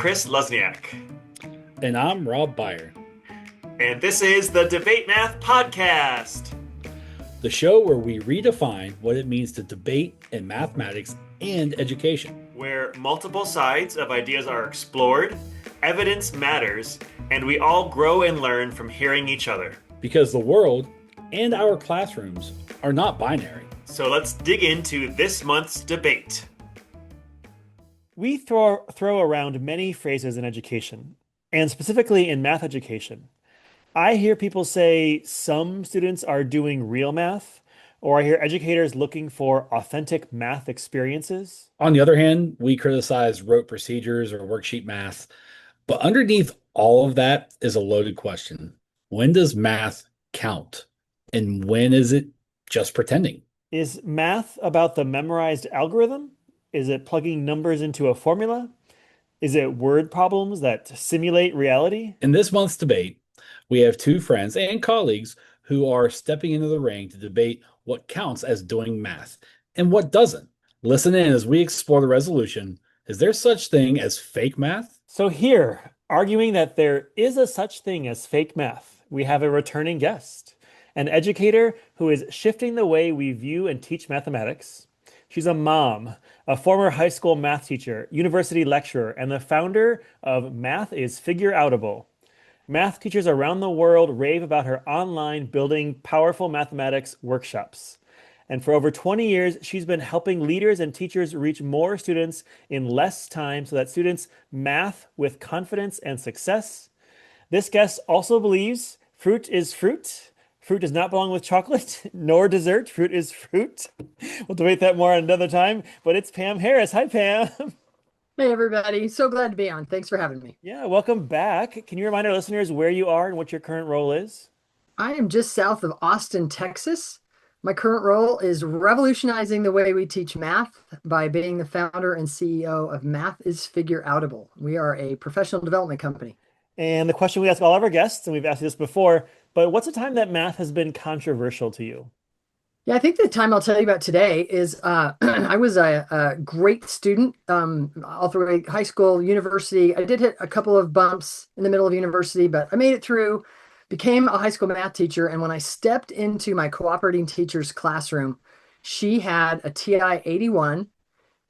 Chris Luzniak. And I'm Rob Byer. And this is the Debate Math Podcast, the show where we redefine what it means to debate in mathematics and education. Where multiple sides of ideas are explored, evidence matters, and we all grow and learn from hearing each other. Because the world and our classrooms are not binary. So let's dig into this month's debate. We throw around many phrases in education, and specifically in math education. I hear people say some students are doing real math, or I hear educators looking for authentic math experiences. On the other hand, we criticize rote procedures or worksheet math, but underneath all of that is a loaded question. When does math count? And when is it just pretending? Is math about the memorized algorithm? Is it plugging numbers into a formula? Is it word problems that simulate reality? In this month's debate, we have two friends and colleagues who are stepping into the ring to debate what counts as doing math and what doesn't. Listen in as we explore the resolution. Is there such thing as fake math? So here, arguing that there is a such thing as fake math, we have a returning guest, an educator who is shifting the way we view and teach mathematics. She's a mom, a former high school math teacher, university lecturer, and the founder of MathIsFigureOutAble. Math teachers around the world rave about her online building powerful mathematics workshops. And for over 20 years, she's been helping leaders and teachers reach more students in less time so that students math with confidence and success. This guest also believes fruit is fruit. Fruit does not belong with chocolate, nor dessert. Fruit is fruit. We'll debate that more another time, but it's Pam Harris. Hi, Pam. Hey, everybody. So glad to be on. Thanks for having me. Yeah, welcome back. Can you remind our listeners where you are and what your current role is? I am just south of Austin, Texas. My current role is revolutionizing the way we teach math by being the founder and CEO of MathIsFigureOutable. We are a professional development company. And the question we ask all of our guests, and we've asked you this before, but what's a time that math has been controversial to you? Yeah, I think the time I'll tell you about today is I was a great student all through high school, university. I did hit a couple of bumps in the middle of university, but I made it through, became a high school math teacher. And when I stepped into my cooperating teacher's classroom, she had a TI 81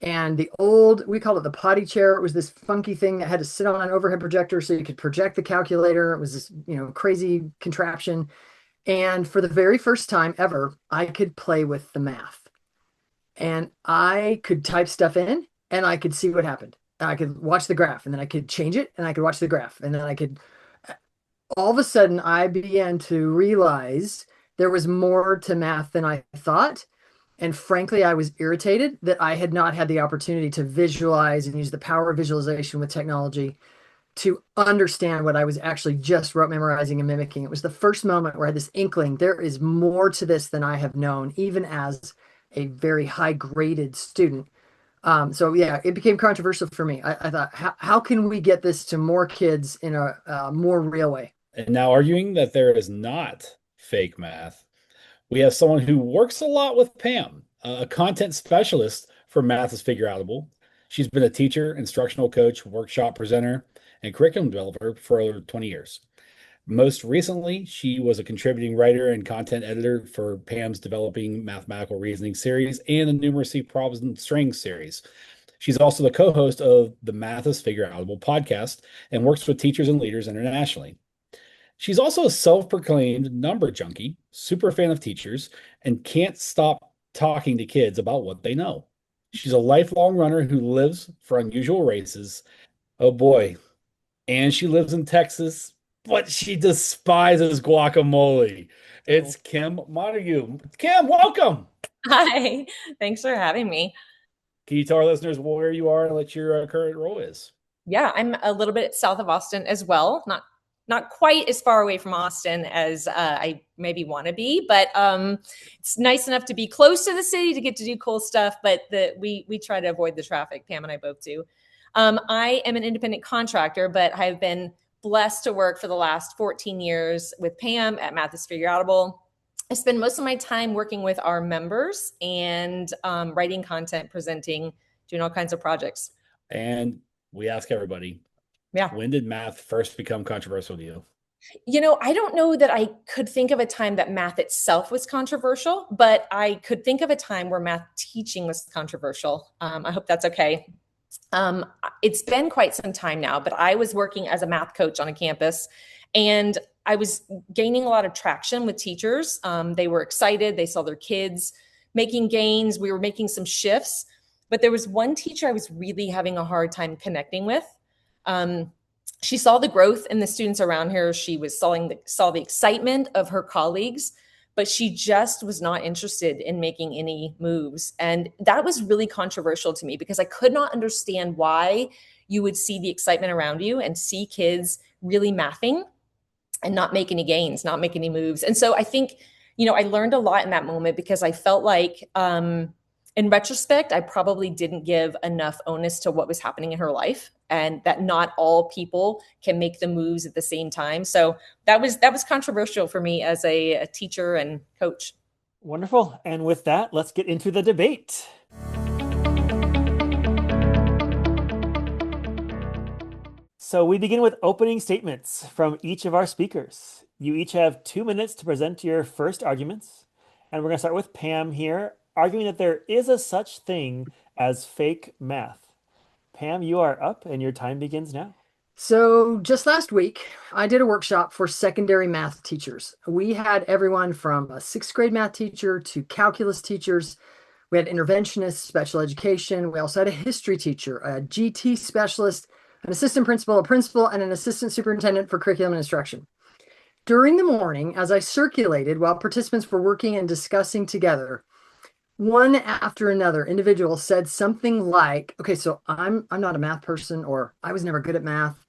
and we called it the potty chair. It was this funky thing that had to sit on an overhead projector so you could project the calculator. It was this, crazy contraption. And for the very first time ever, I could play with the math. And I could type stuff in and I could see what happened. And I could watch the graph and then I could change it and I could watch the graph. And then all of a sudden I began to realize there was more to math than I thought. And frankly, I was irritated that I had not had the opportunity to visualize and use the power of visualization with technology to understand what I was actually just rote memorizing and mimicking. It was the first moment where I had this inkling, there is more to this than I have known, even as a very high graded student. So yeah, it became controversial for me. I thought, how can we get this to more kids in a more real way? And now arguing that there is not fake math, we have someone who works a lot with Pam, a content specialist for MathIsFigureOutable. She's been a teacher, instructional coach, workshop presenter, and curriculum developer for over 20 years. Most recently, she was a contributing writer and content editor for Pam's Developing Mathematical Reasoning series and the Numeracy Problems and Strings series. She's also the co-host of the MathIsFigureOutable Podcast and works with teachers and leaders internationally. She's also a self-proclaimed number junkie, super fan of teachers, and can't stop talking to kids about what they know. She's a lifelong runner who lives for unusual races. Oh boy. And she lives in Texas, but she despises guacamole. It's Kim Montague. Kim, welcome. Hi, thanks for having me. Can you tell our listeners where you are and what your current role is? Yeah, I'm a little bit south of Austin as well. Not quite as far away from Austin as I maybe want to be, but it's nice enough to be close to the city to get to do cool stuff. But we try to avoid the traffic. Pam and I both do. I am an independent contractor, but I've been blessed to work for the last 14 years with Pam at MathIsFigureOutable. I spend most of my time working with our members and writing content, presenting, doing all kinds of projects. And we ask everybody, Yeah. When did math first become controversial to you? I don't know that I could think of a time that math itself was controversial, but I could think of a time where math teaching was controversial. I hope that's okay. It's been quite some time now, but I was working as a math coach on a campus, and I was gaining a lot of traction with teachers. They were excited. They saw their kids making gains. We were making some shifts, but there was one teacher I was really having a hard time connecting with. She saw the growth in the students around her. She saw the excitement of her colleagues, but she just was not interested in making any moves. And that was really controversial to me because I could not understand why you would see the excitement around you and see kids really mathing and not make any gains, not make any moves. And so I think, I learned a lot in that moment because I felt like, in retrospect, I probably didn't give enough onus to what was happening in her life, and that not all people can make the moves at the same time. So that was controversial for me as a teacher and coach. Wonderful. And with that, let's get into the debate. So we begin with opening statements from each of our speakers. You each have 2 minutes to present your first arguments. And we're going to start with Pam here, arguing that there is a such thing as fake math. Pam, you are up and your time begins now. So just last week, I did a workshop for secondary math teachers. We had everyone from a 6th grade math teacher to calculus teachers. We had interventionists, special education. We also had a history teacher, a GT specialist, an assistant principal, a principal, and an assistant superintendent for curriculum and instruction. During the morning, as I circulated while participants were working and discussing together, one after another individual said something like, okay, so I'm not a math person, or I was never good at math.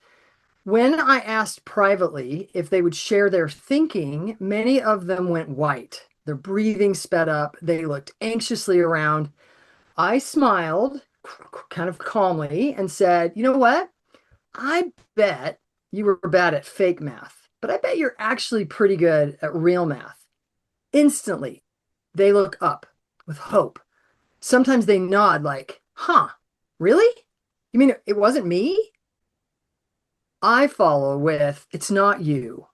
When I asked privately if they would share their thinking, many of them went white. Their breathing sped up. They looked anxiously around. I smiled kind of calmly and said, you know what? I bet you were bad at fake math, but I bet you're actually pretty good at real math. Instantly, they look up with hope. Sometimes they nod like, huh, really? You mean it wasn't me? I follow with, it's not you.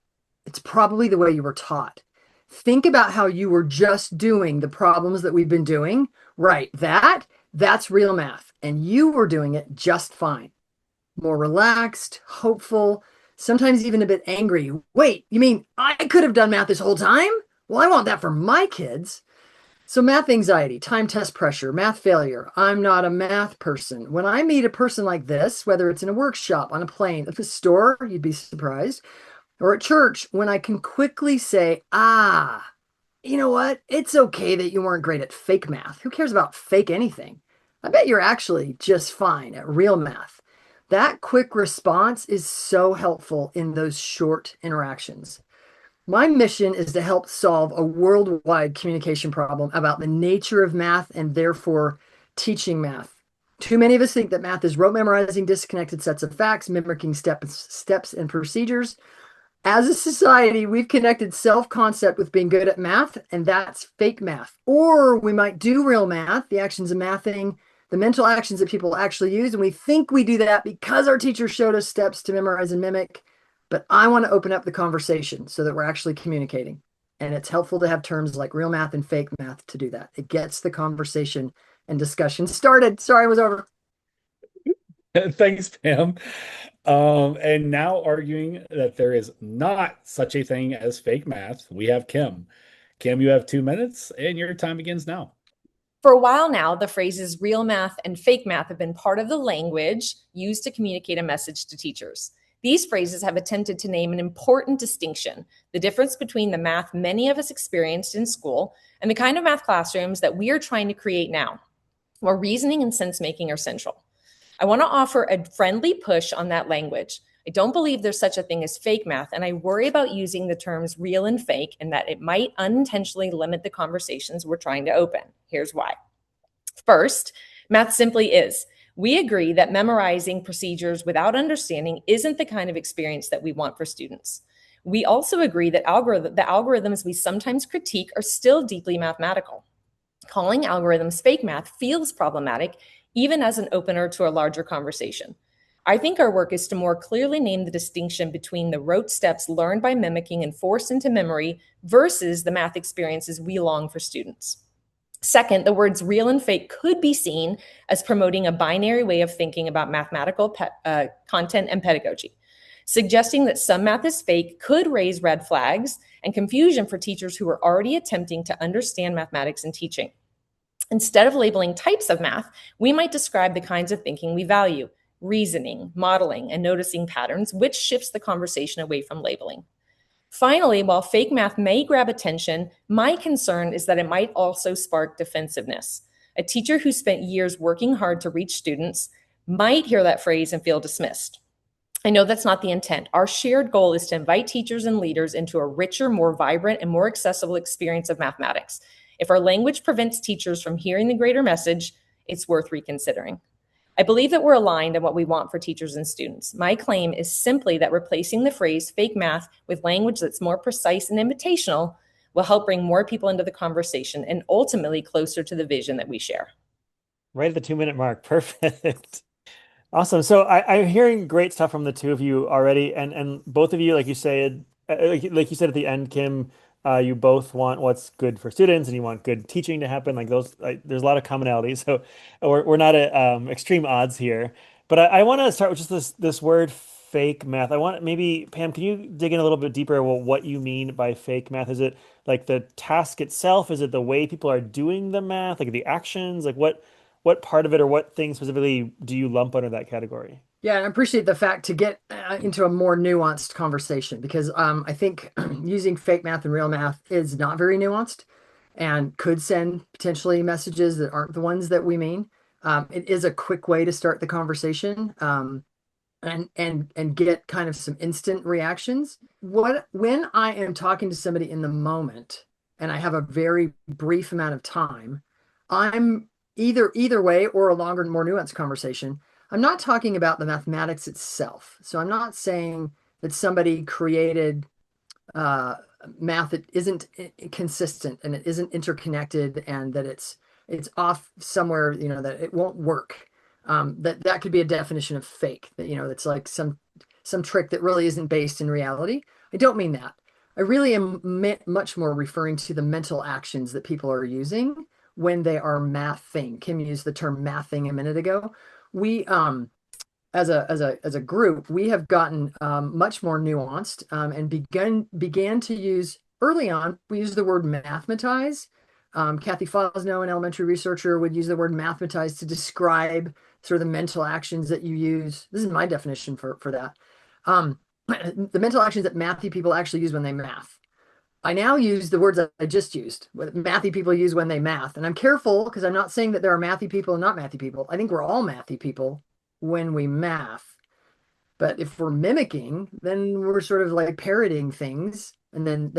It's probably the way you were taught. Think about how you were just doing the problems that we've been doing. Right, that's real math. And you were doing it just fine. More relaxed, hopeful, sometimes even a bit angry. Wait, you mean I could have done math this whole time? Well, I want that for my kids. So math anxiety, time test pressure, math failure. I'm not a math person. When I meet a person like this, whether it's in a workshop, on a plane, at the store, you'd be surprised, or at church, when I can quickly say, you know what? It's okay that you weren't great at fake math. Who cares about fake anything? I bet you're actually just fine at real math. That quick response is so helpful in those short interactions. My mission is to help solve a worldwide communication problem about the nature of math and therefore teaching math. Too many of us think that math is rote memorizing disconnected sets of facts, mimicking steps and procedures. As a society, we've connected self-concept with being good at math, and that's fake math. Or we might do real math, the actions of mathing, the mental actions that people actually use, and we think we do that because our teacher showed us steps to memorize and mimic. But I want to open up the conversation so that we're actually communicating. And it's helpful to have terms like real math and fake math to do that. It gets the conversation and discussion started. Sorry, I was over. Thanks, Pam. And now arguing that there is not such a thing as fake math, we have Kim. Kim, you have 2 minutes and your time begins now. For a while now, the phrases real math and fake math have been part of the language used to communicate a message to teachers. These phrases have attempted to name an important distinction, the difference between the math many of us experienced in school and the kind of math classrooms that we are trying to create now, where reasoning and sense-making are central. I want to offer a friendly push on that language. I don't believe there's such a thing as fake math, and I worry about using the terms real and fake and that it might unintentionally limit the conversations we're trying to open. Here's why. First, math simply is. We agree that memorizing procedures without understanding isn't the kind of experience that we want for students. We also agree that the algorithms we sometimes critique are still deeply mathematical. Calling algorithms fake math feels problematic, even as an opener to a larger conversation. I think our work is to more clearly name the distinction between the rote steps learned by mimicking and forced into memory versus the math experiences we long for students. Second, the words real and fake could be seen as promoting a binary way of thinking about mathematical content and pedagogy. Suggesting that some math is fake could raise red flags and confusion for teachers who are already attempting to understand mathematics and teaching. Instead of labeling types of math, we might describe the kinds of thinking we value: reasoning, modeling, and noticing patterns, which shifts the conversation away from labeling. Finally, while fake math may grab attention, my concern is that it might also spark defensiveness. A teacher who spent years working hard to reach students might hear that phrase and feel dismissed. I know that's not the intent. Our shared goal is to invite teachers and leaders into a richer, more vibrant, and more accessible experience of mathematics. If our language prevents teachers from hearing the greater message, it's worth reconsidering. I believe that we're aligned on what we want for teachers and students. My claim is simply that replacing the phrase fake math with language that's more precise and invitational will help bring more people into the conversation and ultimately closer to the vision that we share. Right at the 2-minute mark. Perfect. Awesome. So I'm hearing great stuff from the two of you already, and both of you, like you said, like you said at the end, Kim, you both want what's good for students, and you want good teaching to happen. Like those, there's a lot of commonalities. So we're not at extreme odds here. But I want to start with just this word fake math. I want maybe Pam, can you dig in a little bit deeper? Well, what you mean by fake math? Is it like the task itself? Is it the way people are doing the math? Like the actions? Like what part of it or what thing specifically do you lump under that category? Yeah, and I appreciate the fact to get into a more nuanced conversation, because I think using fake math and real math is not very nuanced and could send potentially messages that aren't the ones that we mean. It is a quick way to start the conversation and get kind of some instant reactions. When I am talking to somebody in the moment and I have a very brief amount of time, I'm either way, or a longer, more nuanced conversation, I'm not talking about the mathematics itself. So I'm not saying that somebody created math that isn't consistent and it isn't interconnected and that it's off somewhere, that it won't work. That could be a definition of fake, that, it's like some trick that really isn't based in reality. I don't mean that. I really am much more referring to the mental actions that people are using when they are mathing. Kim used the term mathing a minute ago. We, as a group, we have gotten much more nuanced and began to use early on. We used the word mathematize. Kathy Fosno, an elementary researcher, would use the word mathematize to describe sort of the mental actions that you use. This is my definition for that. The mental actions that mathy people actually use when they math. I now use the words that I just used, what mathy people use when they math. And I'm careful because I'm not saying that there are mathy people and not mathy people. I think we're all mathy people when we math. But if we're mimicking, then we're sort of like parroting things. And then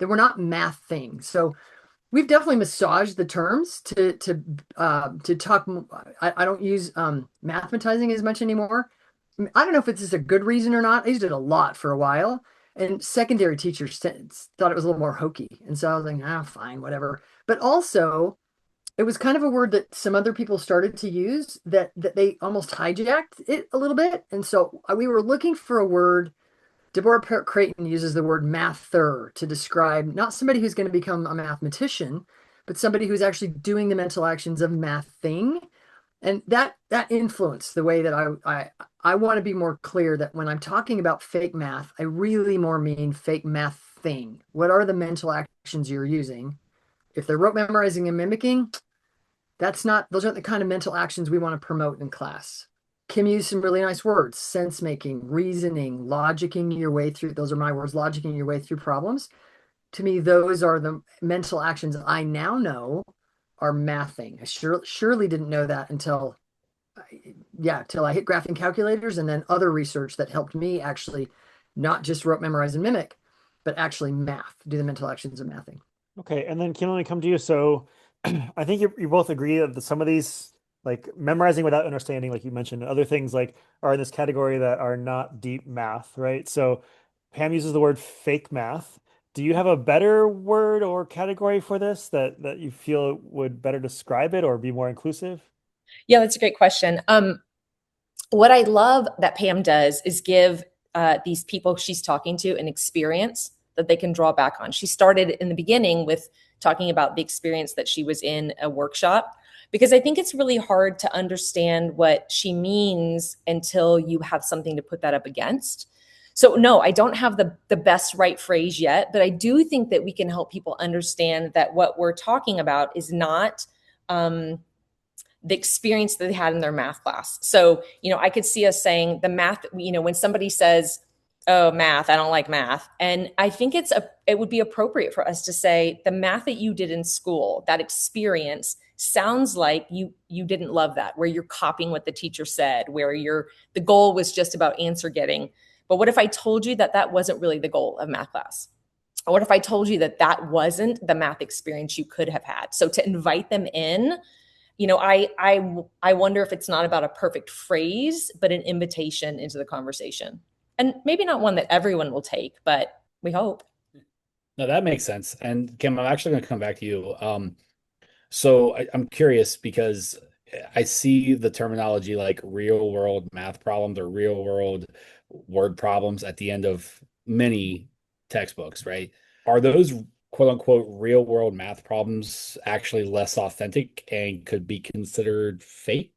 we're not math things. So we've definitely massaged the terms to talk. I don't use mathematizing as much anymore. I don't know if it's just a good reason or not. I used it a lot for a while. And secondary teachers thought it was a little more hokey. And so I was like, fine, whatever. But also, it was kind of a word that some other people started to use that they almost hijacked it a little bit. And so we were looking for a word. Deborah Creighton uses the word mather to describe not somebody who's going to become a mathematician, but somebody who's actually doing the mental actions of mathing. And that influenced the way that I want to be more clear that when I'm talking about fake math, I really more mean fake math thing. What are the mental actions you're using? If they're rote memorizing and mimicking, those aren't the kind of mental actions we want to promote in class. Kim used some really nice words: sense making, reasoning, logicking your way through. Those are my words: logicking your way through problems. To me, those are the mental actions I now know are mathing. I surely didn't know that until I hit graphing calculators and then other research that helped me actually not just rote memorize and mimic, but actually do the mental actions of mathing. Okay, and then Kim, let me come to you. So I think you both agree that some of these, like memorizing without understanding, like you mentioned, other things like are in this category that are not deep math, right? So Pam uses the word fake math. Do you have a better word or category for this that you feel would better describe it or be more inclusive? Yeah, that's a great question. what I love that Pam does is give these people she's talking to an experience that they can draw back on. She started in the beginning with talking about the experience that she was in a workshop, because I think it's really hard to understand what she means until you have something to put that up against. So no, I don't have the best right phrase yet, but I do think that we can help people understand that what we're talking about is not the experience that they had in their math class. So, I could see us saying the math, when somebody says, oh, math, I don't like math. And I think it would be appropriate for us to say the math that you did in school, that experience sounds like you didn't love that, where you're copying what the teacher said, where the goal was just about answer getting. But what if I told you that that wasn't really the goal of math class? Or what if I told you that that wasn't the math experience you could have had? So to invite them in, I wonder if it's not about a perfect phrase, but an invitation into the conversation. And maybe not one that everyone will take, but we hope. No, that makes sense. And Kim, I'm actually going to come back to you. So I'm curious because I see the terminology like real world math problems or real world word problems at the end of many textbooks, right? Are those quote unquote real world math problems actually less authentic and could be considered fake?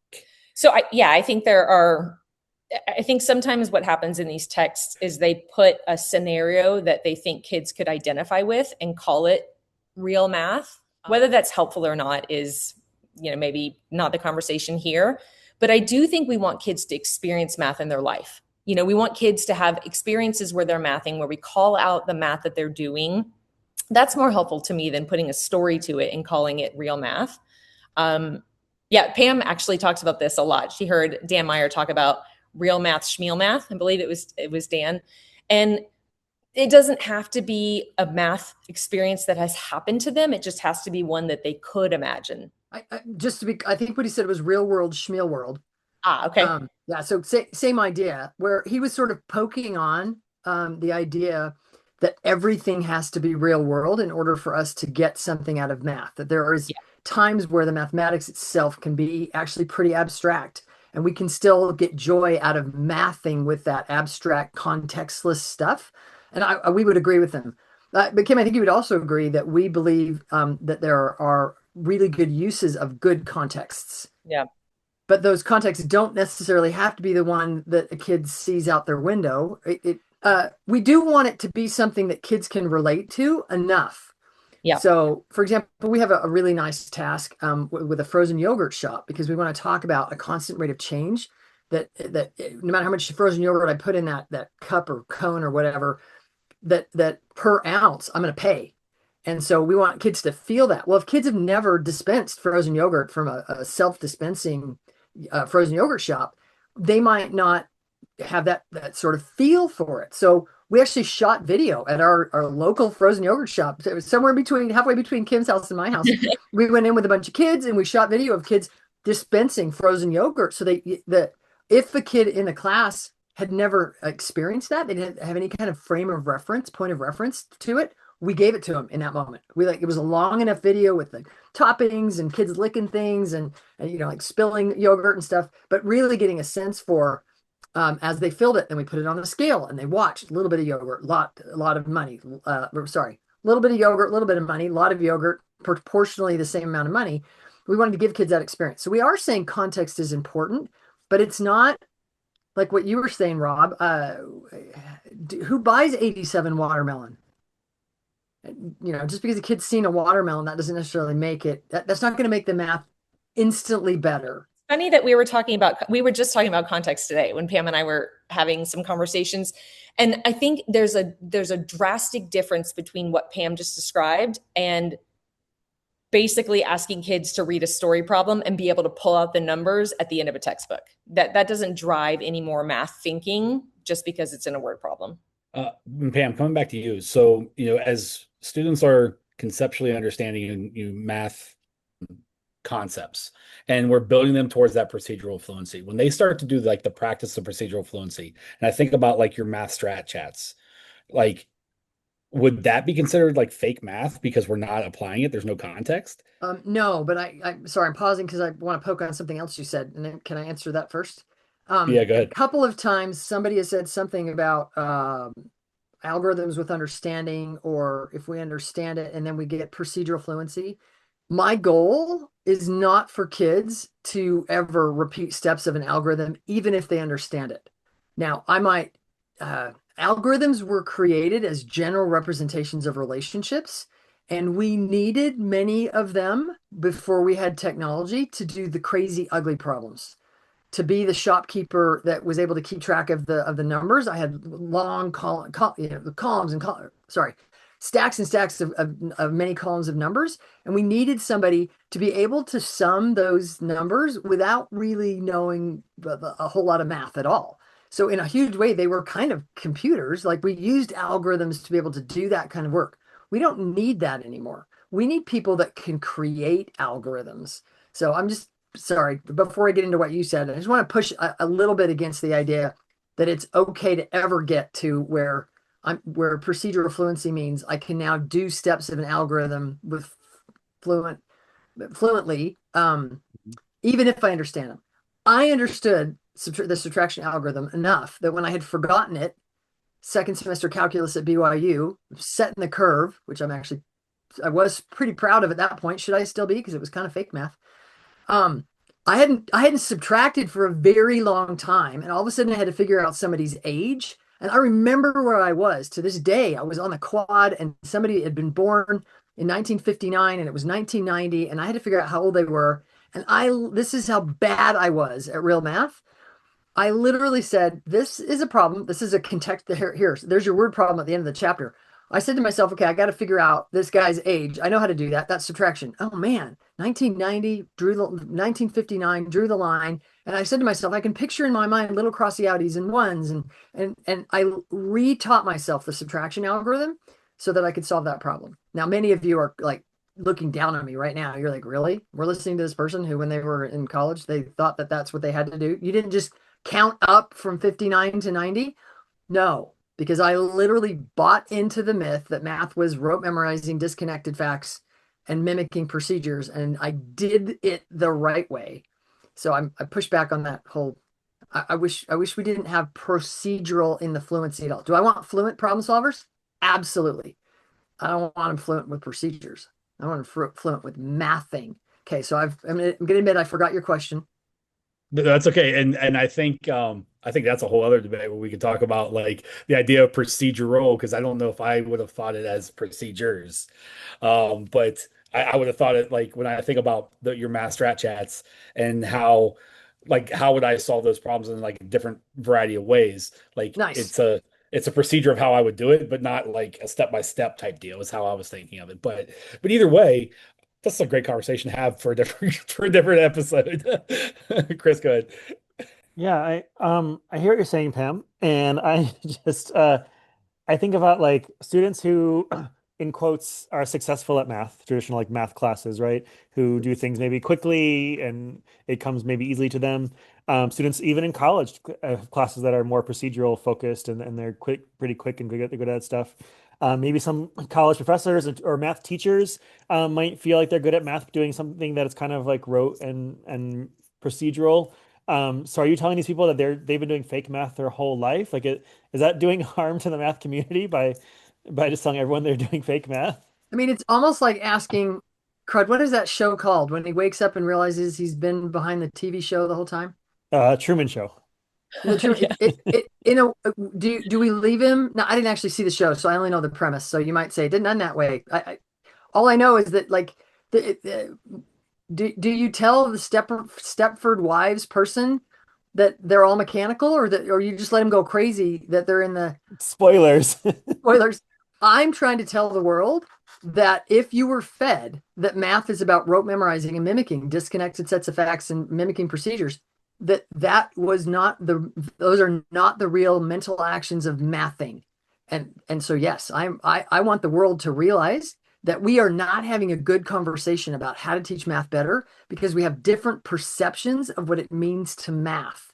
So I think I think sometimes what happens in these texts is they put a scenario that they think kids could identify with and call it real math. Whether that's helpful or not is, maybe not the conversation here. But I do think we want kids to experience math in their life. We want kids to have experiences where they're mathing, where we call out the math that they're doing. That's more helpful to me than putting a story to it and calling it real math. Pam actually talks about this a lot. She heard Dan Meyer talk about real math, schmeal math. I believe it was Dan. And it doesn't have to be a math experience that has happened to them. It just has to be one that they could imagine. I think what he said was real world, schmeal world. Okay. So same idea, where he was sort of poking on the idea that everything has to be real world in order for us to get something out of math, that there is times where the mathematics itself can be actually pretty abstract, and we can still get joy out of mathing with that abstract contextless stuff. And we would agree with him. But Kim, I think you would also agree that we believe that there are really good uses of good contexts. Yeah. But those contexts don't necessarily have to be the one that a kid sees out their window. We do want it to be something that kids can relate to enough. Yeah. So, for example, we have a really nice task with a frozen yogurt shop, because we want to talk about a constant rate of change. That no matter how much frozen yogurt I put in that cup or cone or whatever, that per ounce I'm going to pay. And so we want kids to feel that. Well, if kids have never dispensed frozen yogurt from a self-dispensing frozen yogurt shop, they might not have that sort of feel for it. So we actually shot video at our local frozen yogurt shop. It was somewhere halfway between Kim's house and my house. We went in with a bunch of kids and we shot video of kids dispensing frozen yogurt. So if the kid in the class had never experienced that, they didn't have any kind of point of reference to it, we gave it to them in that moment. It was a long enough video with the toppings and kids licking things and spilling yogurt and stuff, but really getting a sense for as they filled it. Then we put it on the scale and they watched a little bit of yogurt, a lot of money. A little bit of yogurt, a little bit of money, a lot of yogurt, proportionally the same amount of money. We wanted to give kids that experience. So we are saying context is important, but it's not like what you were saying, Rob. Who buys 87 watermelon? Just because a kid's seen a watermelon, that doesn't necessarily make it. That's not going to make the math instantly better. Funny that we were just talking about context today when Pam and I were having some conversations. And I think there's a drastic difference between what Pam just described and basically asking kids to read a story problem and be able to pull out the numbers at the end of a textbook. That doesn't drive any more math thinking just because it's in a word problem. Pam, coming back to you. So, as students are conceptually understanding math concepts and we're building them towards that procedural fluency, when they start to do like the practice of procedural fluency, and I think about like your math strat chats, like, would that be considered like fake math because we're not applying it? There's no context? No, but I'm sorry, I'm pausing because I want to poke on something else you said. And then can I answer that first? Yeah, go A ahead. couple of times somebody has said something about algorithms with understanding, or if we understand it and then we get procedural fluency. My goal is not for kids to ever repeat steps of an algorithm, even if they understand it. Now, algorithms were created as general representations of relationships, and we needed many of them before we had technology to do the crazy, ugly problems. To be the shopkeeper that was able to keep track of the numbers, I had long columns and sorry, stacks and stacks of many columns of numbers, and we needed somebody to be able to sum those numbers without really knowing a whole lot of math at all. So in a huge way, they were kind of computers. Like, we used algorithms to be able to do that kind of work. We don't need that anymore. We need people that can create algorithms. So I'm just sorry, before I get into what you said, I just want to push a little bit against the idea that it's okay to ever get to where procedural fluency means I can now do steps of an algorithm with fluently, even if I understand them. I understood the subtraction algorithm enough that when I had forgotten it, second semester calculus at BYU, setting the curve, which I was pretty proud of at that point. Should I still be? Because it was kind of fake math. I hadn't subtracted for a very long time, and all of a sudden I had to figure out somebody's age. And I remember where I was to this day. I was on the quad, and somebody had been born in 1959, and it was 1990, and I had to figure out how old they were. And this is how bad I was at real math. I literally said, this is a problem. This is a context. There's your word problem at the end of the chapter. I said to myself, okay, I got to figure out this guy's age. I know how to do that. That's subtraction. Oh man, 1990, 1959, drew the line. And I said to myself, I can picture in my mind little crossy outies and ones. And I retaught myself the subtraction algorithm so that I could solve that problem. Now, many of you are like looking down on me right now. You're like, really? We're listening to this person who, when they were in college, they thought that that's what they had to do. You didn't just count up from 59 to 90? No, because I literally bought into the myth that math was rote memorizing disconnected facts and mimicking procedures, and I did it the right way. So I pushed back on that whole. I wish we didn't have procedural in the fluency at all. Do I want fluent problem solvers? Absolutely. I don't want them fluent with procedures. I want them fluent with mathing. Okay, so I'm going to admit I forgot your question. That's okay. And I think that's a whole other debate where we could talk about like the idea of procedural, because I don't know if I would have thought it as procedures. But I would have thought it like when I think about your math strat chats and how would I solve those problems in like a different variety of ways. Like Nice. it's a procedure of how I would do it, but not like a step-by-step type deal is how I was thinking of it. But either way, that's a great conversation to have for a different episode. Chris, go ahead. Yeah, I hear what you're saying, Pam, and I just I think about like students who, in quotes, are successful at math, traditional like math classes, right? Who do things maybe quickly and it comes maybe easily to them. Students even in college classes that are more procedural focused and they're pretty quick and good at that stuff. Maybe some college professors or math teachers might feel like they're good at math, doing something that is kind of like rote and procedural. So are you telling these people that they've been doing fake math their whole life? Like, is that doing harm to the math community by just telling everyone they're doing fake math? I mean, it's almost like asking, crud, what is that show called when he wakes up and realizes he's been behind the TV show the whole time? Truman Show. Yeah. Do we leave him? No, I didn't actually see the show, so I only know the premise. So you might say it didn't end that way. All I know is that like, do you tell the Stepford Wives person that they're all mechanical, or you just let them go crazy that they're in the Spoilers. spoilers? I'm trying to tell the world that if you were fed that math is about rote memorizing and mimicking disconnected sets of facts and mimicking procedures, those are not the real mental actions of mathing. And so yes, I want the world to realize that we are not having a good conversation about how to teach math better because we have different perceptions of what it means to math.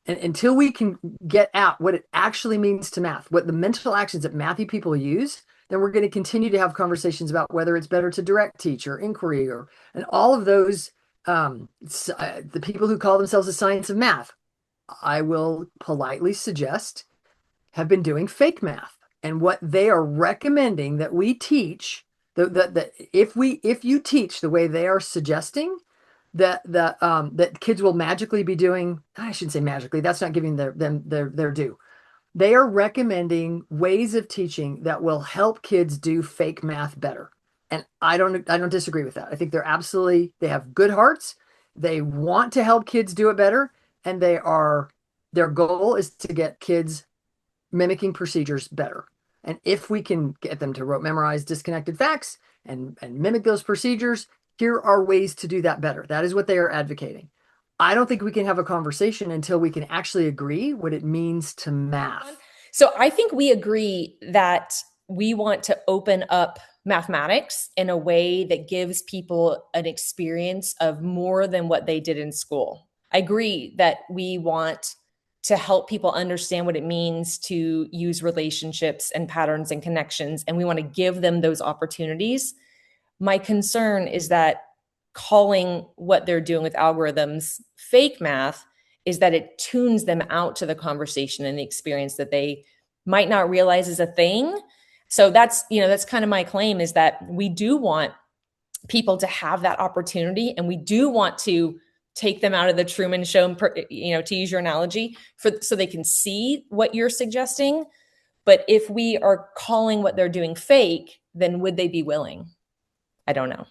And until we can get at what it actually means to math, what the mental actions that mathy people use, then we're going to continue to have conversations about whether it's better to direct teach or inquiry and all of those, the people who call themselves the science of math. I will politely suggest, have been doing fake math. And what they are recommending that we teach, that if you teach the way they are suggesting, that kids will magically be doing, I shouldn't say magically, that's not giving them their due. They are recommending ways of teaching that will help kids do fake math better. And I don't disagree with that. I think they have good hearts. They want to help kids do it better. And their goal is to get kids mimicking procedures better. And if we can get them to rote memorize disconnected facts and mimic those procedures, here are ways to do that better. That is what they are advocating. I don't think we can have a conversation until we can actually agree what it means to math. So I think we agree that we want to open up mathematics in a way that gives people an experience of more than what they did in school. I agree that we want to help people understand what it means to use relationships and patterns and connections, and we want to give them those opportunities. My concern is that calling what they're doing with algorithms fake math is that it tunes them out to the conversation and the experience that they might not realize is a thing. So that's kind of my claim, is that we do want people to have that opportunity, and we do want to take them out of the Truman Show, to use your analogy, so they can see what you're suggesting. But if we are calling what they're doing fake, then would they be willing? I don't know.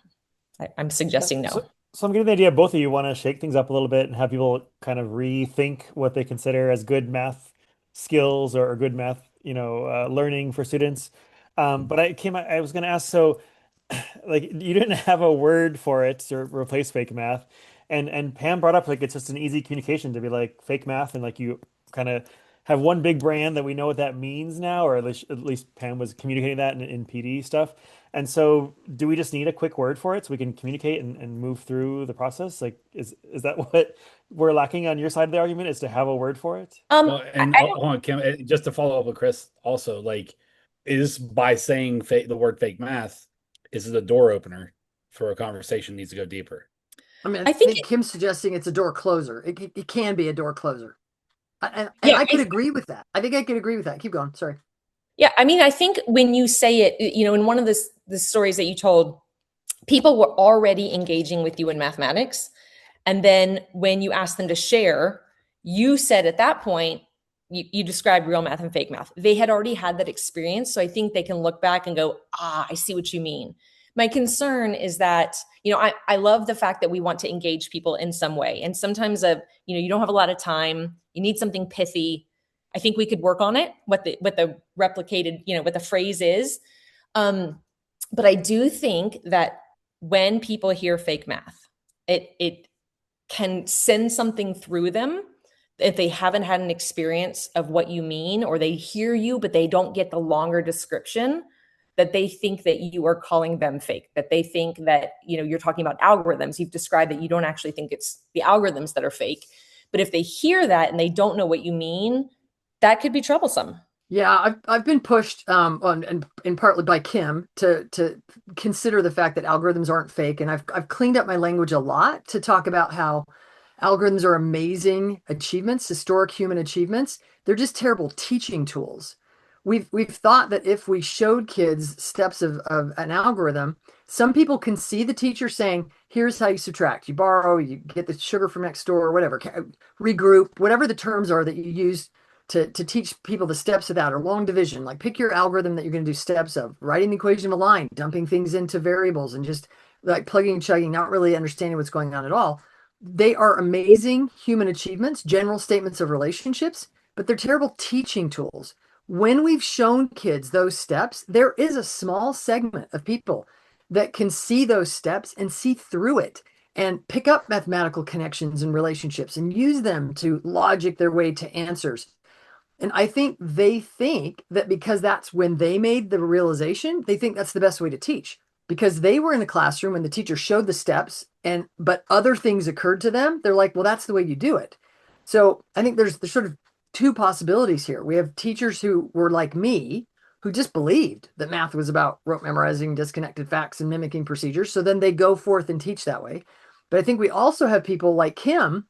I'm suggesting no. So I'm getting the idea both of you want to shake things up a little bit and have people kind of rethink what they consider as good math skills or good math, learning for students. But I was going to ask, so like you didn't have a word for it to replace fake math. And Pam brought up, like, it's just an easy communication to be like fake math, and like you kind of have one big brand that we know what that means now, or at least Pam was communicating that in PD stuff. And so do we just need a quick word for it so we can communicate and move through the process? Like, is that what we're lacking on your side of the argument, is to have a word for it? Well, and hold on, Kim, just to follow up with Chris also, like, is by saying the word fake math, is it a door opener for a conversation needs to go deeper? I mean, I think Kim's suggesting it's a door closer. It can be a door closer. I could agree with that. I think I could agree with that. Keep going. Sorry. Yeah. I mean, I think when you say it, in one of the stories that you told, people were already engaging with you in mathematics. And then when you asked them to share, you said at that point, you described real math and fake math. They had already had that experience. So I think they can look back and go, I see what you mean. My concern is that, I love the fact that we want to engage people in some way. And sometimes, you don't have a lot of time. You need something pithy. I think we could work on it, what the replicated, what the phrase is. But I do think that when people hear fake math, it can send something through them if they haven't had an experience of what you mean, or they hear you, but they don't get the longer description, that they think that you are calling them fake, that they think that, you're talking about algorithms. You've described that you don't actually think it's the algorithms that are fake. But if they hear that and they don't know what you mean, that could be troublesome. Yeah, I've been pushed and partly by Kim to consider the fact that algorithms aren't fake. And I've cleaned up my language a lot to talk about how algorithms are amazing achievements, historic human achievements. They're just terrible teaching tools. We've thought that if we showed kids steps of an algorithm, some people can see the teacher saying, here's how you subtract. You borrow, you get the sugar from next door, or whatever, regroup, whatever the terms are that you use to teach people the steps of that, or long division. Like, pick your algorithm that you're going to do steps of, writing the equation of a line, dumping things into variables, and just like plugging and chugging, not really understanding what's going on at all. They are amazing human achievements, general statements of relationships, but they're terrible teaching tools. When we've shown kids those steps, there is a small segment of people that can see those steps and see through it and pick up mathematical connections and relationships and use them to logic their way to answers. And I think they think that because that's when they made the realization, they think that's the best way to teach, because they were in the classroom when the teacher showed the steps, but other things occurred to them. They're like, well, that's the way you do it. So I think there's sort of two possibilities here. We have teachers who were like me, who just believed that math was about rote memorizing disconnected facts and mimicking procedures. So then they go forth and teach that way. But I think we also have people like Kim.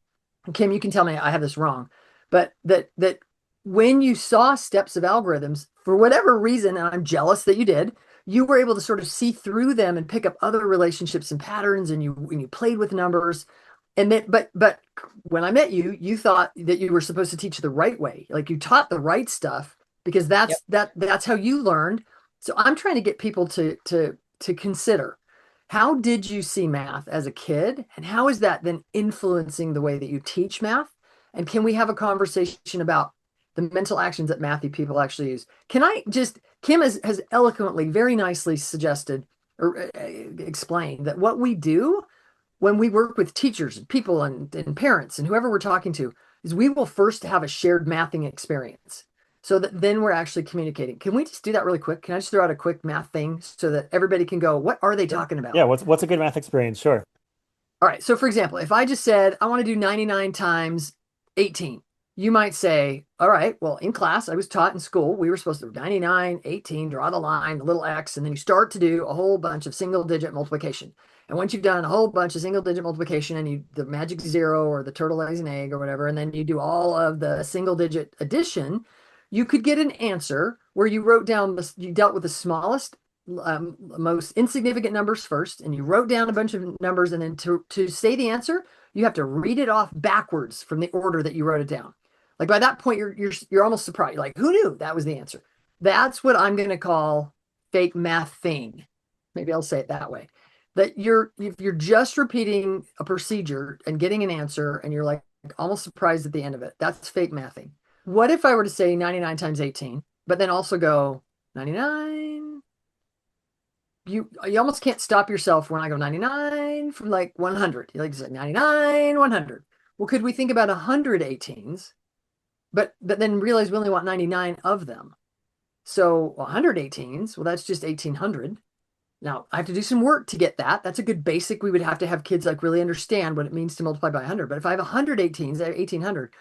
Kim, you can tell me I have this wrong, but that when you saw steps of algorithms, for whatever reason, and I'm jealous that you did, you were able to sort of see through them and pick up other relationships and patterns, and you played with numbers. And then, but when I met you, you thought that you were supposed to teach the right way, like you taught the right stuff because that's how you learned. So I'm trying to get people to consider, how did you see math as a kid, and how is that then influencing the way that you teach math? And can we have a conversation about the mental actions that mathy people actually use? Kim has eloquently, very nicely suggested or explained that what we do when we work with teachers and people and parents and whoever we're talking to is we will first have a shared mathing experience so that then we're actually communicating. Can we just do that really quick? Can I just throw out a quick math thing so that everybody can go, what are they talking about? Yeah, what's a good math experience? Sure. All right. So for example, if I just said, I want to do 99 times 18, you might say, all right, well, in class, I was taught in school, we were supposed to do 99, 18, draw the line, the little X, and then you start to do a whole bunch of single digit multiplication. And once you've done a whole bunch of single digit multiplication and the magic zero or the turtle lays an egg or whatever, and then you do all of the single digit addition, you could get an answer where you wrote down, you dealt with the smallest, most insignificant numbers first, and you wrote down a bunch of numbers. And then to say the answer, you have to read it off backwards from the order that you wrote it down. Like by that point, you're almost surprised. You're like, who knew that was the answer? That's what I'm going to call fake math thing. Maybe I'll say it that way. That if you're just repeating a procedure and getting an answer and you're like almost surprised at the end of it, that's fake mathing. What if I were to say 99 times 18, but then also go 99? You almost can't stop yourself when I go 99 from like 100. You like to say 99, 100. Well, could we think about 100 18s, but then realize we only want 99 of them? So 100 18s, well, that's just 1800. Now, I have to do some work to get that. That's a good basic. We would have to have kids like really understand what it means to multiply by 100. But if I have 100 18s, I have 1800,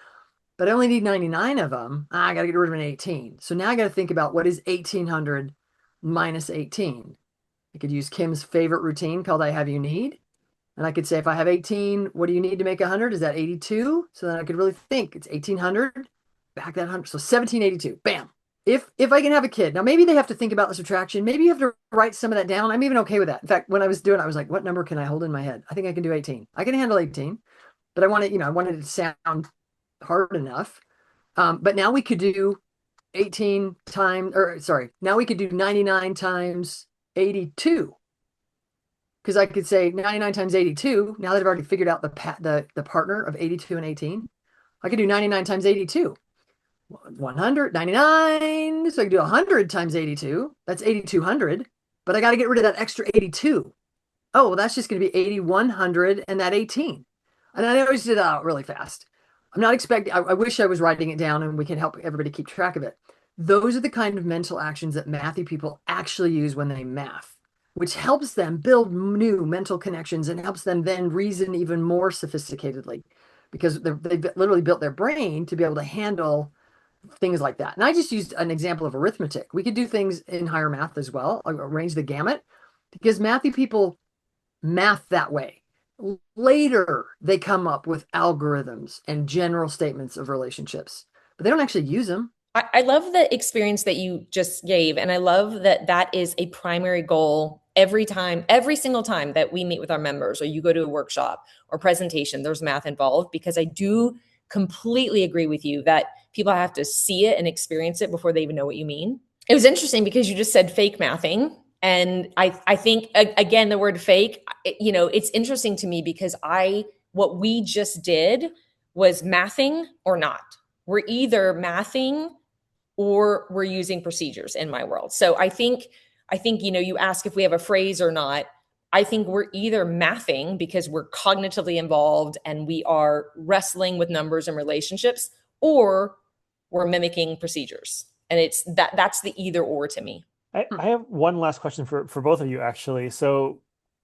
but I only need 99 of them, I got to get rid of an 18. So now I got to think about what is 1800 minus 18. I could use Kim's favorite routine called I have you need. And I could say, if I have 18, what do you need to make 100? Is that 82? So then I could really think it's 1800, back that 100. So 1782, bam. If I can have a kid, now maybe they have to think about the subtraction. Maybe you have to write some of that down. I'm even okay with that. In fact, when I was doing it, I was like, what number can I hold in my head? I think I can do 18. I can handle 18, but I wanted it to sound hard enough. But now we could do 18 times, or sorry, now we could do 99 times 82. Because I could say 99 times 82, now that I've already figured out the partner of 82 and 18, I could do 99 times 82. 199, so I can do 100 times 82. That's 8,200, but I got to get rid of that extra 82. Oh, well, that's just going to be 8,100 and that 18. And I always did that out really fast. I'm not expecting, I wish I was writing it down and we can help everybody keep track of it. Those are the kind of mental actions that mathy people actually use when they math, which helps them build new mental connections and helps them then reason even more sophisticatedly, because they've literally built their brain to be able to handle things like that. And I just used an example of arithmetic. We could do things in higher math as well, arrange the gamut, because mathy people math that way. Later, they come up with algorithms and general statements of relationships, but they don't actually use them. I love the experience that you just gave. And I love that that is a primary goal every single time that we meet with our members or you go to a workshop or presentation, there's math involved, because I do completely agree with you that people have to see it and experience it before they even know what you mean. It was interesting because you just said fake mathing. And I think, again, the word fake, it's interesting to me because what we just did was mathing or not. We're either mathing or we're using procedures in my world. So I think, you ask if we have a phrase or not. I think we're either mathing because we're cognitively involved and we are wrestling with numbers and relationships, or we're mimicking procedures. And that's the either or to me. I have one last question for both of you, actually. So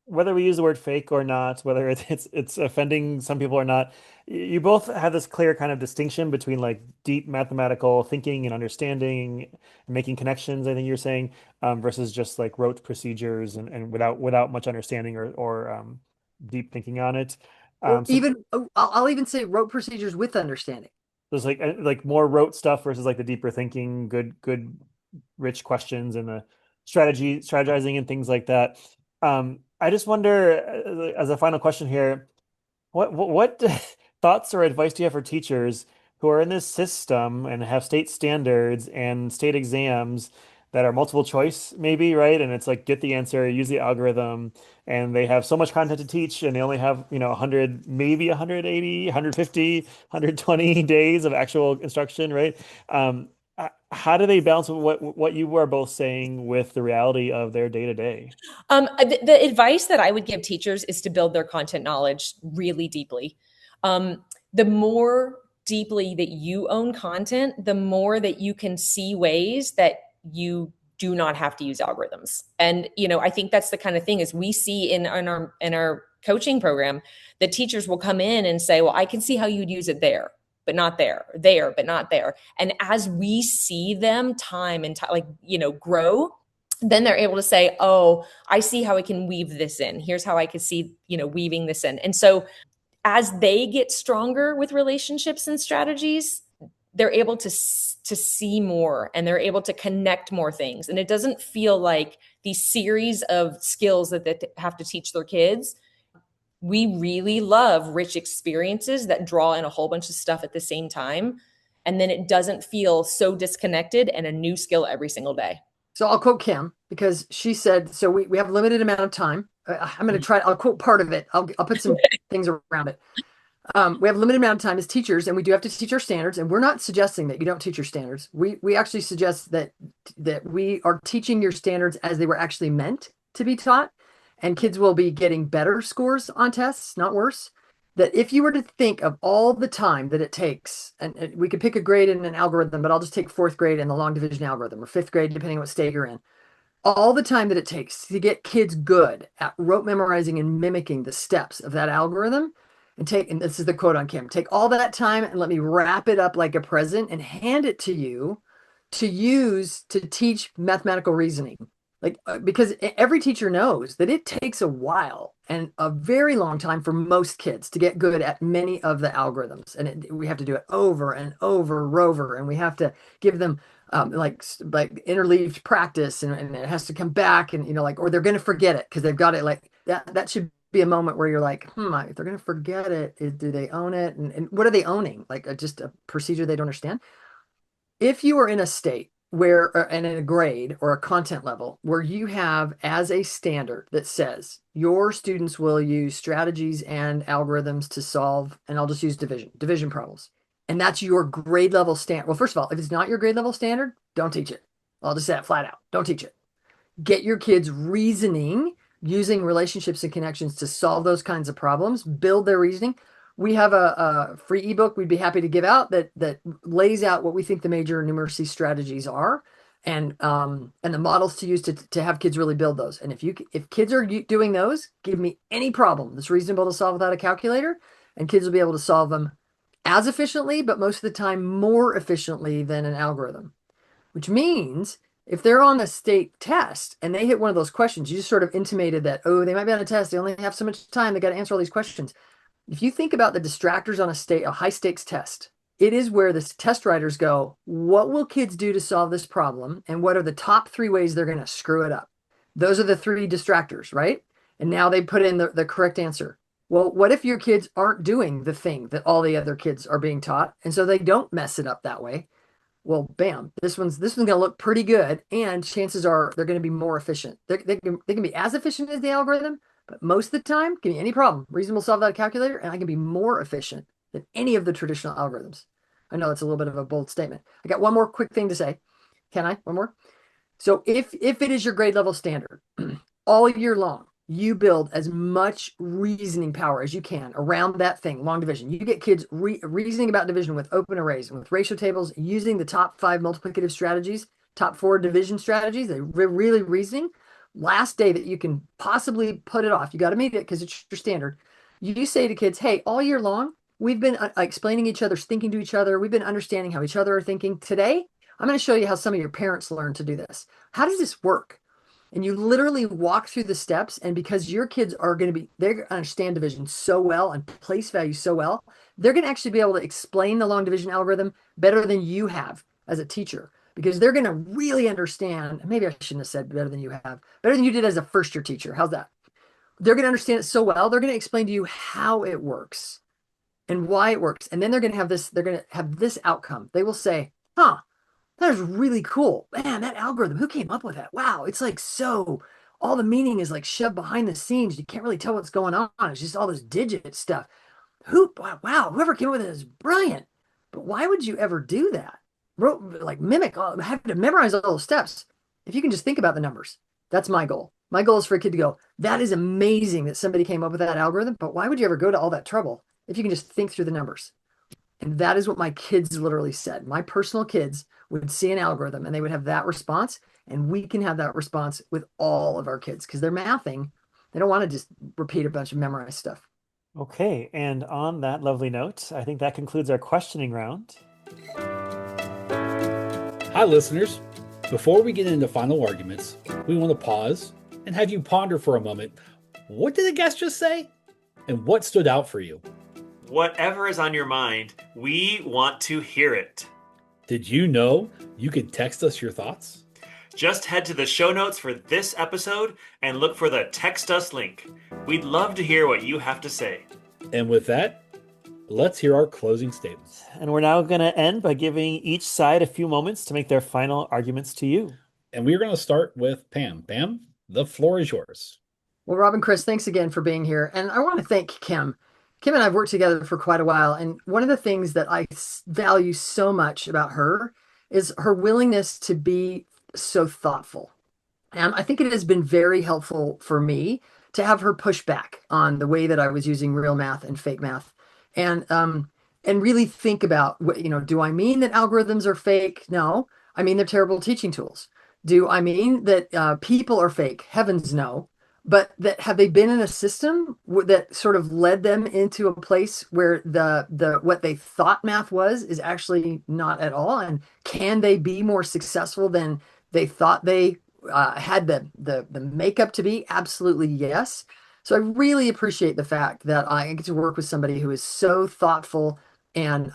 whether we use the word fake or not, whether it's offending some people or not, you both have this clear kind of distinction between like deep mathematical thinking and understanding and making connections, I think you're saying, versus just like rote procedures and without much understanding or deep thinking on it. I'll even say rote procedures with understanding. There's like more rote stuff versus like the deeper thinking, good, rich questions and the strategizing and things like that. I just wonder, as a final question here, what thoughts or advice do you have for teachers who are in this system and have state standards and state exams that are multiple choice, maybe, right? And it's like get the answer, use the algorithm, and they have so much content to teach, and they only have 100, maybe 180, 150, 120 days of actual instruction, right? How do they balance what you were both saying with the reality of their day to day? The advice that I would give teachers is to build their content knowledge really deeply. The more deeply that you own content, the more that you can see ways that you do not have to use algorithms. And I think that's the kind of thing is we see in our coaching program that teachers will come in and say, well, I can see how you'd use it there, but not there, but not there. And as we see them time and time, grow, then they're able to say, oh, I see how I can weave this in. Here's how I could see, weaving this in. And so as they get stronger with relationships and strategies, they're able to see more and they're able to connect more things. And it doesn't feel like these series of skills that they have to teach their kids. We really love rich experiences that draw in a whole bunch of stuff at the same time. And then it doesn't feel so disconnected and a new skill every single day. So I'll quote Kim because she said, so we have a limited amount of time. I'm going to try, I'll quote part of it. I'll put some things around it. We have a limited amount of time as teachers, and we do have to teach our standards. And we're not suggesting that you don't teach your standards. We actually suggest that we are teaching your standards as they were actually meant to be taught. And kids will be getting better scores on tests, not worse. That if you were to think of all the time that it takes, and we could pick a grade in an algorithm, but I'll just take fourth grade in the long division algorithm or fifth grade, depending on what state you're in. All the time that it takes to get kids good at rote memorizing and mimicking the steps of that algorithm, and this is the quote on Kim, take all that time and let me wrap it up like a present and hand it to you to use to teach mathematical reasoning. Because every teacher knows that it takes a while and a very long time for most kids to get good at many of the algorithms. And we have to do it over and over, and we have to give them like interleaved practice, and it has to come back, and or they're going to forget it because they've got it like that. That should be a moment where you're like, if they're going to forget it, do they own it? And what are they owning? Like just a procedure they don't understand. If you are in a state where, and in a grade or a content level where you have as a standard that says your students will use strategies and algorithms to solve, and I'll just use division problems. And that's your grade level standard. Well, first of all, if it's not your grade level standard, don't teach it. I'll just say that flat out. Don't teach it. Get your kids reasoning using relationships and connections to solve those kinds of problems, build their reasoning. We have a free ebook we'd be happy to give out that lays out what we think the major numeracy strategies are, and the models to use to have kids really build those. And if kids are doing those, give me any problem that's reasonable to solve without a calculator, and kids will be able to solve them as efficiently, but most of the time more efficiently than an algorithm. Which means if they're on a state test and they hit one of those questions, you just sort of intimated that, oh, they might be on a test, they only have so much time, they got to answer all these questions. If you think about the distractors on a high stakes test, it is where the test writers go, what will kids do to solve this problem? And what are the top 3 ways they're going to screw it up? Those are the 3 distractors, right? And now they put in the correct answer. Well, what if your kids aren't doing the thing that all the other kids are being taught? And so they don't mess it up that way. Well, bam, this one's going to look pretty good. And chances are they're going to be more efficient. They can be as efficient as the algorithm, but most of the time, give me any problem, reasonable solve that calculator, and I can be more efficient than any of the traditional algorithms. I know it's a little bit of a bold statement. I got one more quick thing to say. Can I? One more? So if it is your grade level standard, all year long, you build as much reasoning power as you can around that thing, long division. You get kids reasoning about division with open arrays and with ratio tables, using the top 5 multiplicative strategies, top 4 division strategies. They're really reasoning. Last day that you can possibly put it off, you got to meet it because it's your standard. You say to kids, hey, all year long, we've been explaining each other's thinking to each other. We've been understanding how each other are thinking. Today, I'm going to show you how some of your parents learn to do this. How does this work? and you literally walk through the steps. And because your kids are going to be, they're going to understand division so well and place value so well, they're going to actually be able to explain the long division algorithm better than you have as a teacher, because they're going to really understand. Maybe I shouldn't have said better than you have, better than you did as a first year teacher. How's that? They're going to understand it so well. They're going to explain to you how it works and why it works. And then they're going to have this outcome. They will say, huh, that is really cool. Man, that algorithm, who came up with that? Wow. It's like, so all the meaning is like shoved behind the scenes. You can't really tell what's going on. It's just all this digit stuff. Wow, whoever came up with it is brilliant. But why would you ever do that? Have to memorize all those steps. If you can just think about the numbers, that's my goal. My goal is for a kid to go, that is amazing that somebody came up with that algorithm, but why would you ever go to all that trouble if you can just think through the numbers? And that is what my kids literally said. My personal kids would see an algorithm and they would have that response, and we can have that response with all of our kids because they're mathing. They don't want to just repeat a bunch of memorized stuff. Okay, and on that lovely note, I think that concludes our questioning round. Hi, listeners. Before we get into final arguments, we want to pause and have you ponder for a moment. What did the guest just say? And what stood out for you? Whatever is on your mind, we want to hear it. Did you know you can text us your thoughts? Just head to the show notes for this episode and look for the text us link. We'd love to hear what you have to say. And with that, let's hear our closing statements. And we're now going to end by giving each side a few moments to make their final arguments to you. And we're going to start with Pam. Pam, the floor is yours. Well, Rob and Chris, thanks again for being here. And I want to thank Kim. Kim and I have worked together for quite a while. And one of the things that I value so much about her is her willingness to be so thoughtful. And I think it has been very helpful for me to have her push back on the way that I was using real math and fake math. And really think about, do I mean that algorithms are fake? No, I mean they're terrible teaching tools. Do I mean that people are fake? Heavens no. But that have they been in a system that sort of led them into a place where the what they thought math was is actually not at all? And can they be more successful than they thought they had the makeup to be? Absolutely yes. So I really appreciate the fact that I get to work with somebody who is so thoughtful and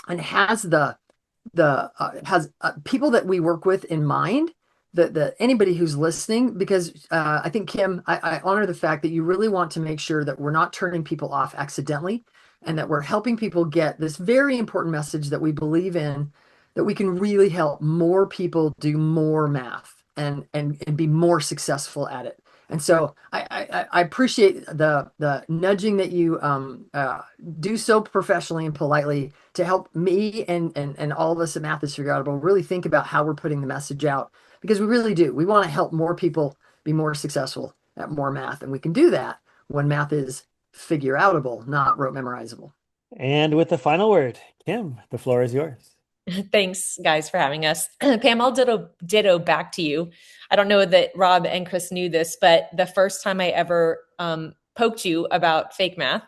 has has people that we work with in mind. Anybody who's listening, because I think, Kim, I honor the fact that you really want to make sure that we're not turning people off accidentally, and that we're helping people get this very important message that we believe in, that we can really help more people do more math and be more successful at it. And so I appreciate the nudging that you do so professionally and politely to help me and all of us at MathIsFigureOutable really think about how we're putting the message out. Because we really do. We want to help more people be more successful at more math. And we can do that when math is figure outable, not rote memorizable. And with the final word, Kim, the floor is yours. Thanks, guys, for having us. Pam, I'll ditto back to you. I don't know that Rob and Chris knew this, but the first time I ever poked you about fake math,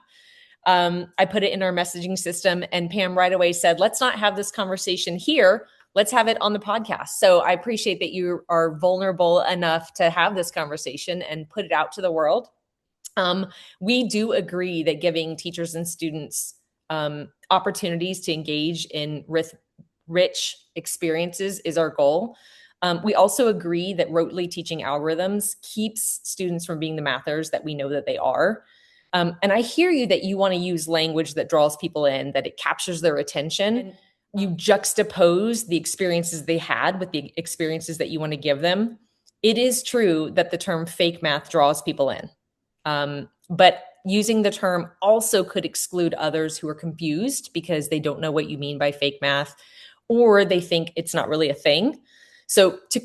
I put it in our messaging system, and Pam right away said, let's not have this conversation here. Let's have it on the podcast. So I appreciate that you are vulnerable enough to have this conversation and put it out to the world. We do agree that giving teachers and students opportunities to engage in rich experiences is our goal. We also agree that rotely teaching algorithms keeps students from being the mathers that we know that they are. And I hear you that you want to use language that draws people in, that it captures their attention. You juxtapose the experiences they had with the experiences that you want to give them. It is true that the term fake math draws people in. But using the term also could exclude others who are confused because they don't know what you mean by fake math, or they think it's not really a thing. So to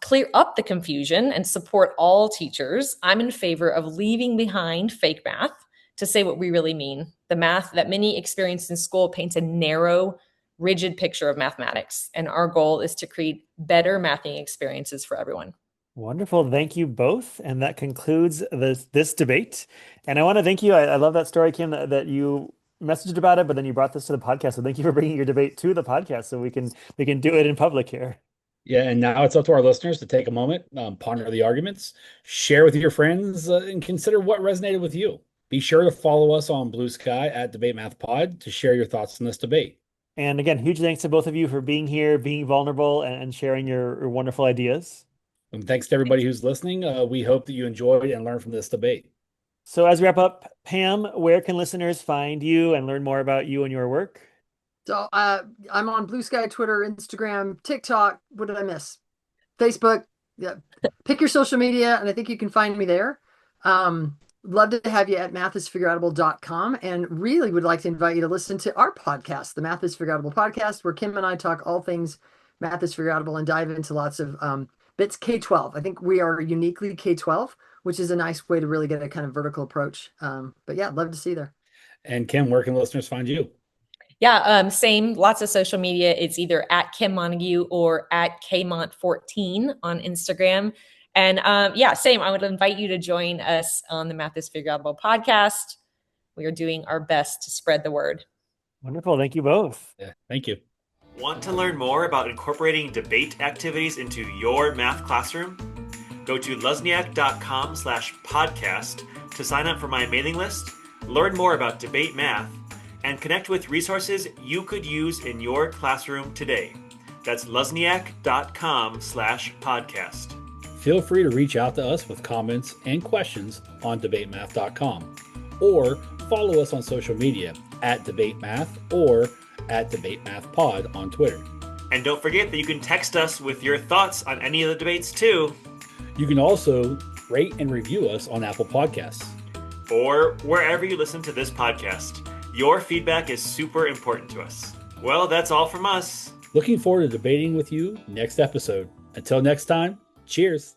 clear up the confusion and support all teachers, I'm in favor of leaving behind fake math to say what we really mean. The math that many experience in school paints a narrow, rigid picture of mathematics. And our goal is to create better mathing experiences for everyone. Wonderful. Thank you both. And that concludes this debate. And I want to thank you. I love that story, Kim, that you messaged about it, but then you brought this to the podcast. So thank you for bringing your debate to the podcast so we can do it in public here. Yeah, and now it's up to our listeners to take a moment, ponder the arguments, share with your friends, and consider what resonated with you. Be sure to follow us on Blue Sky at Debate Math Pod to share your thoughts on this debate. And again, huge thanks to both of you for being here, being vulnerable, and sharing your wonderful ideas. And thanks to everybody who's listening. We hope that you enjoyed and learned from this debate. So as we wrap up, Pam, where can listeners find you and learn more about you and your work? So I'm on Blue Sky, Twitter, Instagram, TikTok. What did I miss? Facebook. Yeah. Pick your social media, and I think you can find me there. Love to have you at MathIsFigureOutable.com, and really would like to invite you to listen to our podcast, the Math is Figureoutable Podcast, where Kim and I talk all things Math is Figureoutable and dive into lots of bits K-12. I think we are uniquely K-12, which is a nice way to really get a kind of vertical approach. But yeah, love to see you there. And Kim, where can listeners find you? Yeah, same, lots of social media. It's either at Kim Montague or at KMont14 on Instagram. And yeah, same. I would invite you to join us on the Math is Figureoutable podcast. We are doing our best to spread the word. Wonderful. Thank you both. Yeah, thank you. Want to learn more about incorporating debate activities into your math classroom? Go to luzniak.com/podcast to sign up for my mailing list, learn more about debate math, and connect with resources you could use in your classroom today. That's luzniak.com/podcast. Feel free to reach out to us with comments and questions on debatemath.com, or follow us on social media at debatemath or at debatemathpod on Twitter. And don't forget that you can text us with your thoughts on any of the debates too. You can also rate and review us on Apple Podcasts. Or wherever you listen to this podcast. Your feedback is super important to us. Well, that's all from us. Looking forward to debating with you next episode. Until next time, cheers.